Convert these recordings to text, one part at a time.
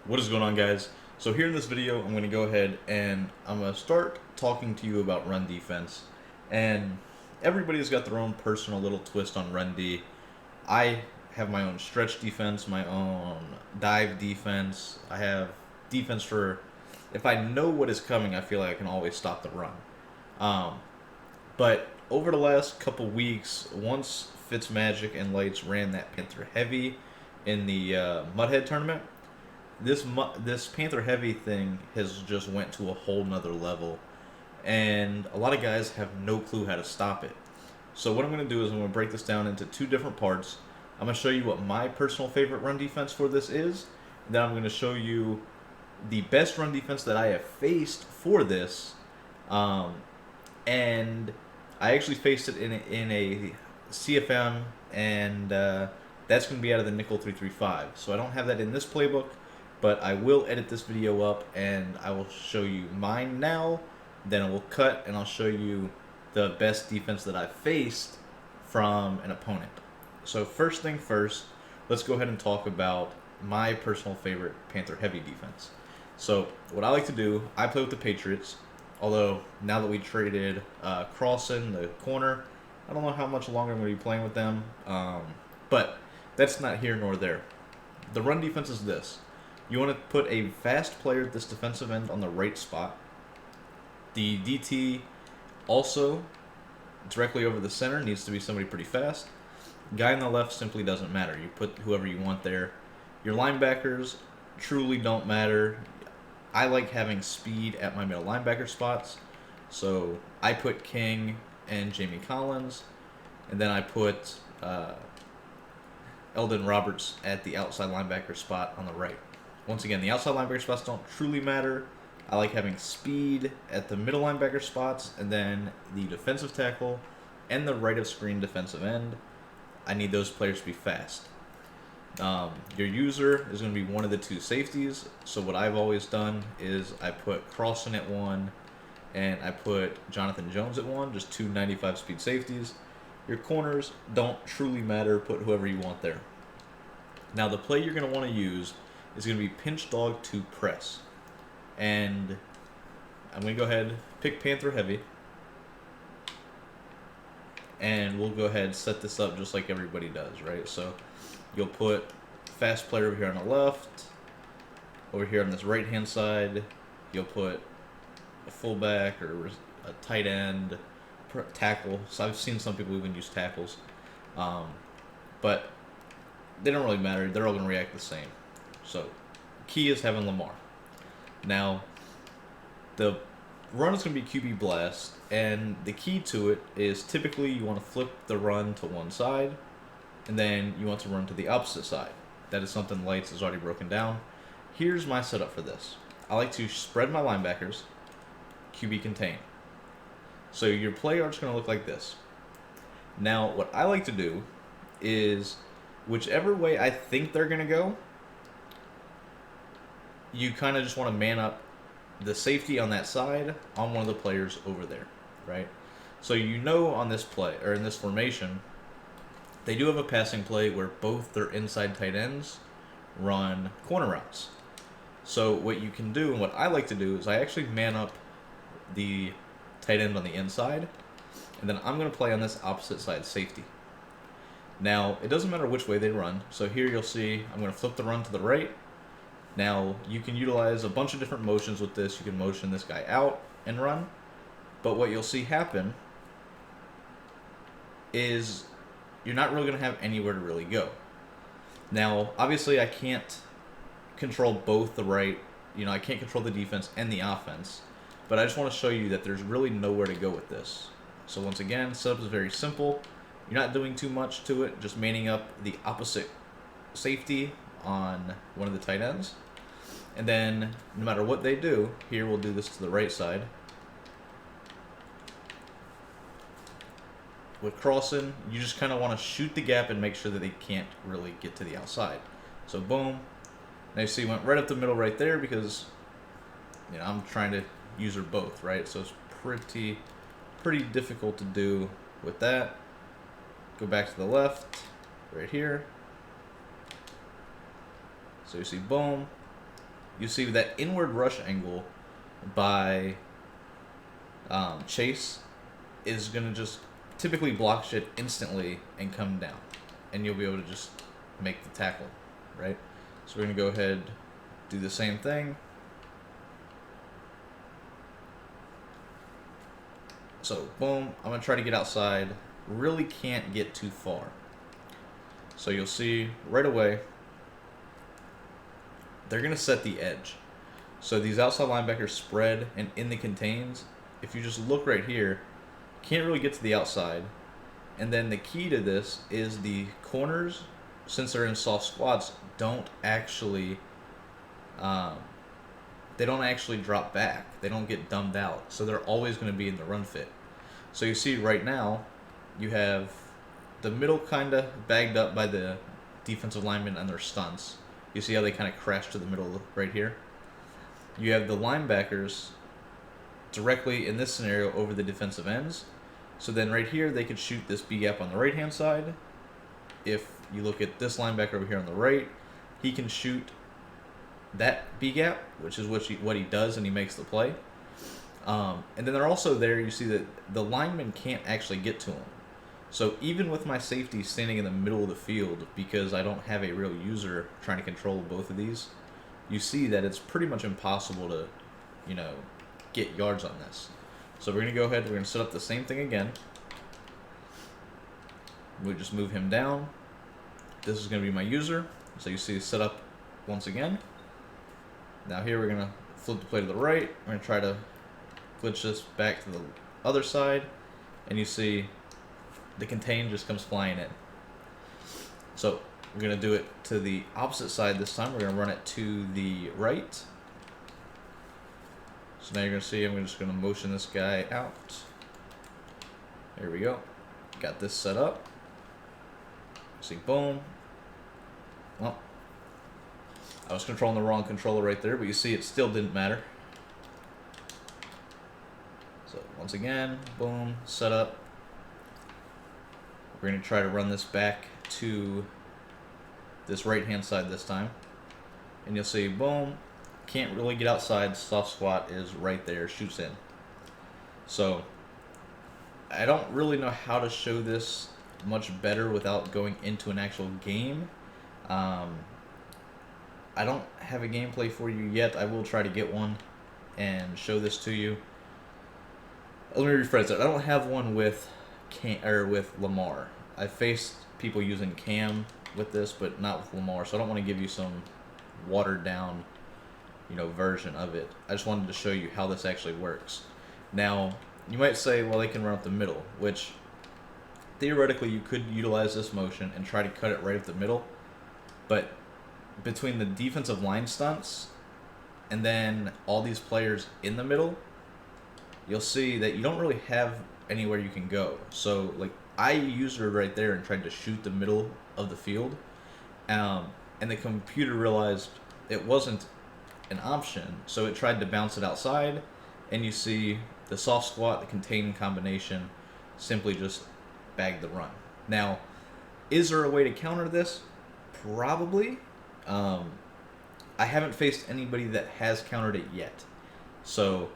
What is going on, guys? So here in this video, I'm going to go ahead and I'm going to start talking to you about run defense. And everybody's got their own personal little twist on run D. I have my own stretch defense, my own dive defense. I have defense for if I know what is coming, I feel like I can always stop the run. Um, but over the last couple weeks, once Fitzmagic and Lights ran that Panther Heavy in the Mudhead tournament, this Panther Heavy thing has just went to a whole nother level, and a lot of guys have no clue how to stop it. So what I'm going to do is I'm going to break this down into two different parts. I'm going to show you what my personal favorite run defense for this is, and then I'm going to show you the best run defense that I have faced for this, and I actually faced it in a CFM, and that's going to be out of the Nickel 335. So I don't have that in this playbook, but I will edit this video up and I will show you mine now. Then I will cut and I'll show you the best defense that I've faced from an opponent. So first thing first, let's go ahead and talk about my personal favorite Panther Heavy defense. So what I like to do, I play with the Patriots. Although now that we traded Crossan, the corner, I don't know how much longer I'm going to be playing with them. But that's not here nor there. The run defense is this. You want to put a fast player at this defensive end on the right spot. The DT also directly over the center needs to be somebody pretty fast. Guy on the left simply doesn't matter. You put whoever you want there. Your linebackers truly don't matter. I like having speed at my middle linebacker spots. So I put King and Jamie Collins, and then I put Eldon Roberts at the outside linebacker spot on the right. Once again, the outside linebacker spots don't truly matter. I like having speed at the middle linebacker spots, and then the defensive tackle and the right of screen defensive end. I need those players to be fast. Your user is going to be one of the two safeties. So what I've always done is I put Crossan at 1, and I put Jonathan Jones at 1, just two 95 speed safeties. Your corners don't truly matter. Put whoever you want there. Now the play you're going to want to use is going to be pinch dog to press. And I'm going to go ahead, pick Panther Heavy. And we'll go ahead and set this up just like everybody does, right? So you'll put fast player over here on the left. Over here on this right-hand side, you'll put a fullback or a tight end, tackle. So I've seen some people even use tackles. But they don't really matter. They're all going to react the same. So key is having Lamar. Now, the run is going to be QB blast, and the key to it is typically you want to flip the run to one side, and then you want to run to the opposite side. That is something Lights has already broken down. Here's my setup for this. I like to spread my linebackers, QB contain. So your play art's going to look like this. Now, what I like to do is whichever way I think they're going to go, you kind of just want to man up the safety on that side on one of the players over there, right? So you know on this play, or in this formation, they do have a passing play where both their inside tight ends run corner routes. So what you can do, and what I like to do, is I actually man up the tight end on the inside, and then I'm going to play on this opposite side safety. Now, it doesn't matter which way they run. So here you'll see I'm going to flip the run to the right. Now, you can utilize a bunch of different motions with this. You can motion this guy out and run. But what you'll see happen is you're not really going to have anywhere to really go. Now, obviously, I can't control both I can't control the defense and the offense. But I just want to show you that there's really nowhere to go with this. So once again, setup is very simple. You're not doing too much to it, just manning up the opposite safety on one of the tight ends. And then, no matter what they do, here we'll do this to the right side. With Crossan, you just kind of want to shoot the gap and make sure that they can't really get to the outside. So boom. Now you see went right up the middle right there because I'm trying to use her both, right? So it's pretty difficult to do with that. Go back to the left, right here. So you see boom. you see that inward rush angle by Chase is going to just typically block shit instantly and come down. And you'll be able to just make the tackle, right? So we're going to go ahead, do the same thing. So, boom, I'm going to try to get outside. Really can't get too far. So you'll see right away, they're going to set the edge. So these outside linebackers spread and in the contains. If you just look right here, can't really get to the outside. And then the key to this is the corners, since they're in soft squats, don't actually drop back. They don't get dumbed out. So they're always going to be in the run fit. So you see right now, you have the middle kind of bagged up by the defensive linemen and their stunts. You see how they kind of crash to the middle right here? You have the linebackers directly in this scenario over the defensive ends. So then right here, they could shoot this B gap on the right-hand side. If you look at this linebacker over here on the right, he can shoot that B gap, which is what he does, and he makes the play. And then they're also there, you see that the lineman can't actually get to him. So even with my safety standing in the middle of the field, because I don't have a real user trying to control both of these, you see that it's pretty much impossible to, get yards on this. So we're going to go ahead, we're going to set up the same thing again. We just move him down. This is going to be my user. So you see set up once again. Now here we're going to flip the play to the right. We're going to try to glitch this back to the other side. And you see the contain just comes flying in. So we're going to do it to the opposite side this time. We're going to run it to the right. So now you're going to see I'm just going to motion this guy out. There we go. Got this set up. See, boom. Well, I was controlling the wrong controller right there, but you see it still didn't matter. So once again, boom, set up. We're going to try to run this back to this right-hand side this time. And you'll see, boom, can't really get outside. Soft squat is right there, shoots in. So I don't really know how to show this much better without going into an actual game. I don't have a gameplay for you yet. I will try to get one and show this to you. Let me rephrase it. I don't have one with Lamar. I've faced people using Cam with this, but not with Lamar. So I don't want to give you some watered down, version of it. I just wanted to show you how this actually works. Now, you might say, well, they can run up the middle, which theoretically you could utilize this motion and try to cut it right up the middle. But between the defensive line stunts and then all these players in the middle, you'll see that you don't really have anywhere you can go. So, I used her right there and tried to shoot the middle of the field. And the computer realized it wasn't an option, so it tried to bounce it outside. And you see the soft squat, the contain combination, simply just bagged the run. Now, is there a way to counter this? Probably. I haven't faced anybody that has countered it yet. So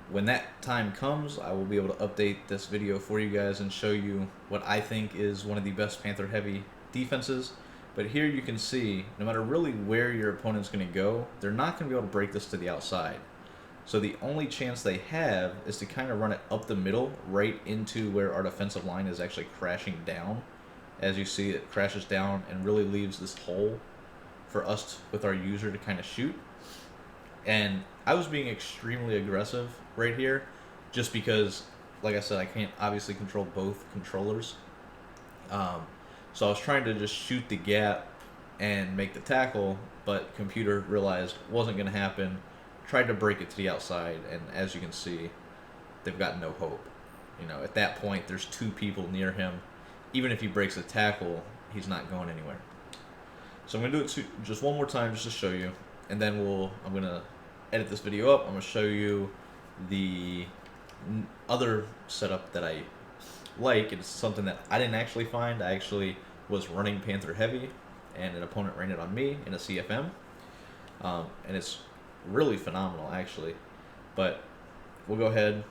when that time comes, I will be able to update this video for you guys and show you what I think is one of the best Panther heavy defenses. But here you can see, no matter really where your opponent's going to go, they're not going to be able to break this to the outside. So the only chance they have is to kind of run it up the middle, right into where our defensive line is actually crashing down. As you see, it crashes down and really leaves this hole for us with our user to kind of shoot. And I was being extremely aggressive right here, just because, like I said, I can't obviously control both controllers. So I was trying to just shoot the gap and make the tackle, but computer realized it wasn't going to happen, tried to break it to the outside, and as you can see, they've got no hope. At that point, there's two people near him. Even if he breaks a tackle, he's not going anywhere. So I'm going to do it just one more time just to show you, and then I'm going to edit this video up. I'm going to show you the other setup that I like. It's something that I didn't actually find. I actually was running Panther heavy, and an opponent ran it on me in a CFM. and it's really phenomenal actually. But we'll go ahead.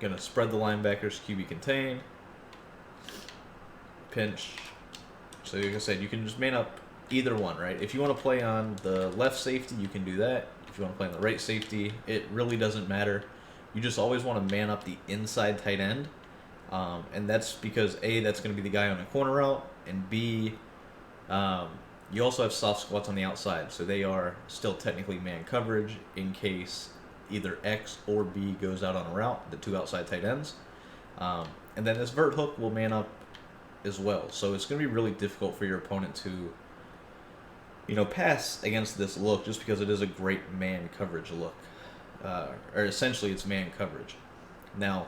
Gonna spread the linebackers, QB contain, pinch. So like I said, you can just man up either one, right? If you want to play on the left safety, you can do that. If you want to play on the right safety, it really doesn't matter. You just always want to man up the inside tight end. And that's because A, that's going to be the guy on the corner route, and B, you also have soft squats on the outside, so they are still technically man coverage in case either X or B goes out on a route, the two outside tight ends. And then this vert hook will man up as well, so it's going to be really difficult for your opponent to, pass against this look just because it is a great man coverage look. Or essentially it's man coverage. Now,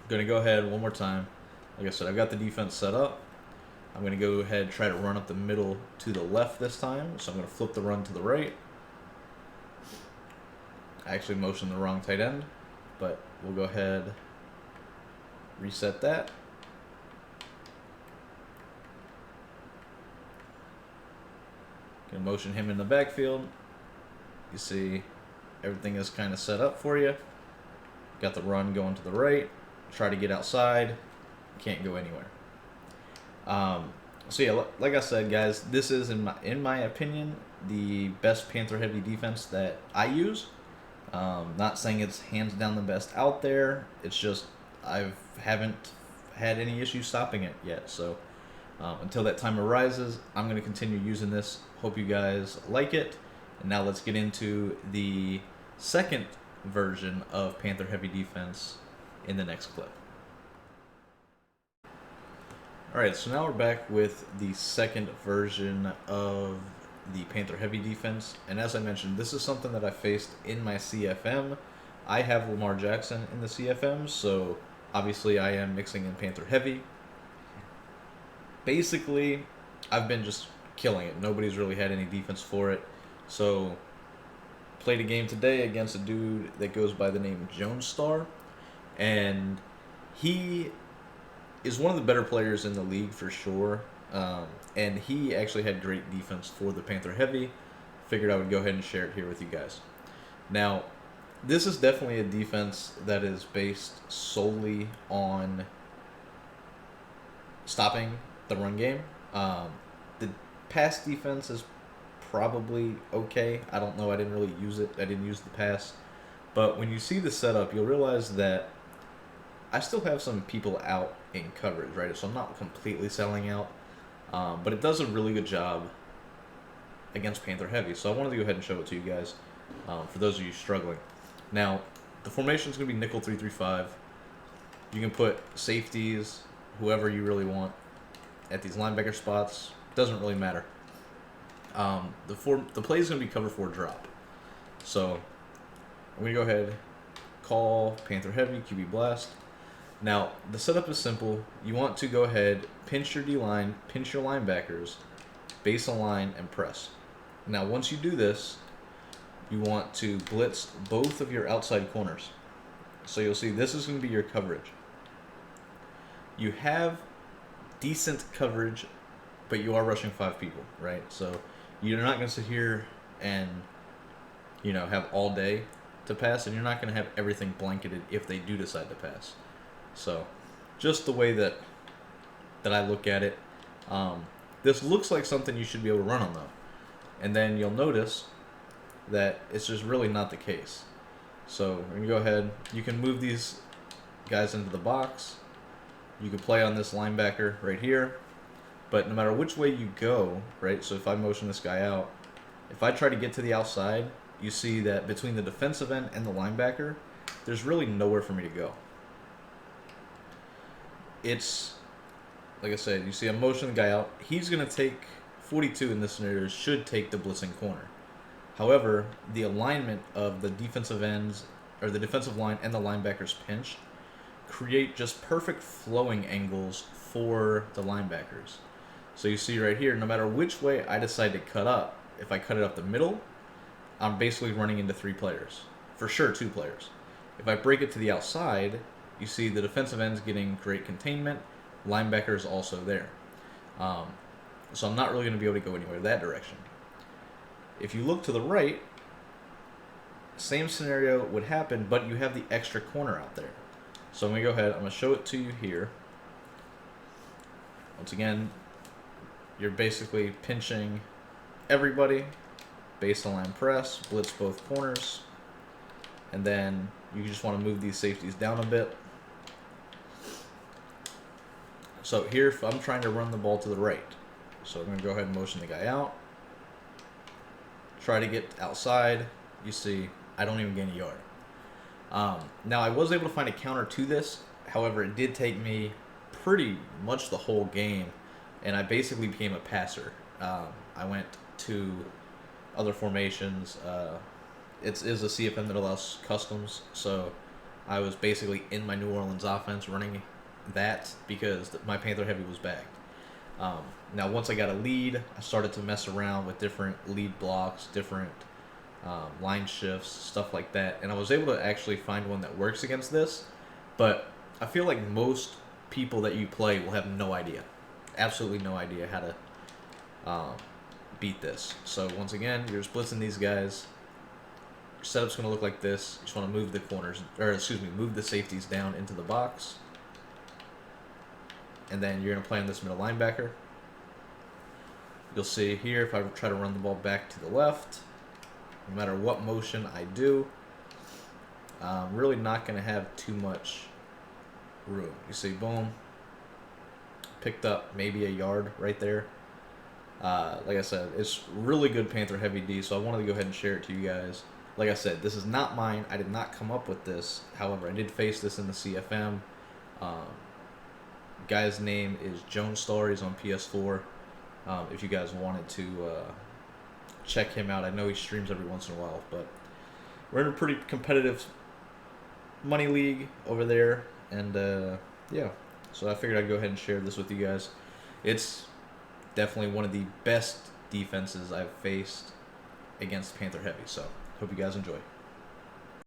I'm going to go ahead one more time. Like I said, I've got the defense set up. I'm going to go ahead and try to run up the middle to the left this time. So I'm going to flip the run to the right. I actually motioned the wrong tight end, but we'll go ahead, reset that. Going to motion him in the backfield. You see everything is kind of set up for you. Got the run going to the right. Try to get outside. Can't go anywhere. So yeah, like I said, guys, this is in my opinion the best Panther heavy defense that I use. Not saying it's hands down the best out there. It's just I haven't had any issues stopping it yet. So until that time arises, I'm going to continue using this. Hope you guys like it. And now let's get into the second version of Panther heavy defense in the next clip. Alright, so now we're back with the second version of the Panther heavy defense. And as I mentioned, this is something that I faced in my CFM. I have Lamar Jackson in the CFM, so obviously I am mixing in Panther heavy. Basically, I've been just killing it. Nobody's really had any defense for it. So, played a game today against a dude that goes by the name Jones Star. And he is one of the better players in the league for sure. And he actually had great defense for the Panther heavy. Figured I would go ahead and share it here with you guys. Now, this is definitely a defense that is based solely on stopping the run game. The pass defense is probably okay. I don't know. I didn't really use it. I didn't use the pass. But when you see the setup, you'll realize that I still have some people out in coverage, right? So I'm not completely selling out. But it does a really good job against Panther heavy. So I wanted to go ahead and show it to you guys for those of you struggling. Now, the formation is going to be nickel 3-3-5. You can put safeties, whoever you really want, at these linebacker spots. Doesn't really matter. The play is going to be cover 4 drop. So I'm going to go ahead, call Panther heavy, QB blast. Now, the setup is simple. You want to go ahead, pinch your D-line, pinch your linebackers, base a line, and press. Now, once you do this, you want to blitz both of your outside corners. So you'll see this is going to be your coverage. You have decent coverage, but you are rushing 5 people, right? So you're not going to sit here and, have all day to pass, and you're not going to have everything blanketed if they do decide to pass. So, just the way that I look at it, this looks like something you should be able to run on though. And then you'll notice that it's just really not the case. So, we're going to go ahead. You can move these guys into the box. You can play on this linebacker right here. But no matter which way you go, right, so if I motion this guy out, if I try to get to the outside, you see that between the defensive end and the linebacker, there's really nowhere for me to go. It's, like I said, you see I'm motioning the guy out. He's going to take 42 in this scenario, should take the blitzing corner. However, the alignment of the defensive ends, or the defensive line and the linebackers pinch, create just perfect flowing angles for the linebackers. So you see right here, no matter which way I decide to cut up, if I cut it up the middle, I'm basically running into 3 players. For sure, 2 players. If I break it to the outside, you see the defensive end's getting great containment. Linebackers also there. So I'm not really going to be able to go anywhere that direction. If you look to the right, same scenario would happen, but you have the extra corner out there. So I'm going to go ahead, I'm going to show it to you here. Once again, you're basically pinching everybody, base align press, blitz both corners, and then you just want to move these safeties down a bit. So here, if I'm trying to run the ball to the right, so I'm going to go ahead and motion the guy out, try to get outside, you see, I don't even gain a yard. Now, I was able to find a counter to this, however, it did take me pretty much the whole game, and I basically became a passer. I went to other formations. It is a CFM that allows customs, so I was basically in my New Orleans offense running that because my Panther Heavy was bagged. Now, once I got a lead, I started to mess around with different lead blocks, different line shifts, stuff like that, and I was able to actually find one that works against this, but I feel like most people that you play will have no idea, absolutely no idea how to beat this. So once again, you're splitting these guys. Your setup's going to look like this. You just want to move the corners, or excuse me, move the safeties down into the box, and then you're going to play on this middle linebacker. You'll see here, if I try to run the ball back to the left, no matter what motion I do, I'm really not going to have too much room. You see, boom, picked up maybe a yard right there. Like I said, it's really good Panther Heavy D, so I wanted to go ahead and share it to you guys. Like I said, this is not mine. I did not come up with this. However, I did face this in the CFM. Guy's name is Joan Star. He's on PS4. If you guys wanted to check him out, I know he streams every once in a while, but we're in a pretty competitive money league over there, and yeah, so I figured I'd go ahead and share this with you guys. It's definitely one of the best defenses I've faced against Panther Heavy, so hope you guys enjoy.